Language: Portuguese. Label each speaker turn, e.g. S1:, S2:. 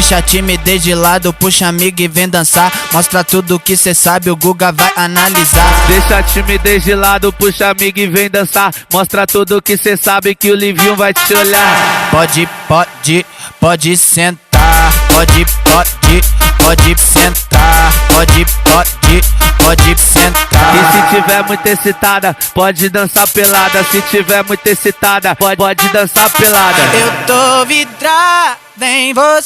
S1: Deixa a timidez de lado, puxa amigo e vem dançar. Mostra tudo que cê sabe, o Guga vai analisar.
S2: Deixa a timidez de lado, puxa amigo e vem dançar. Mostra tudo que cê sabe que o Livinho vai te olhar.
S1: Pode sentar. Pode sentar. Pode sentar.
S2: E se tiver muito excitada, pode dançar pelada. Se tiver muito excitada, pode dançar pelada.
S1: Eu tô vidrada em você.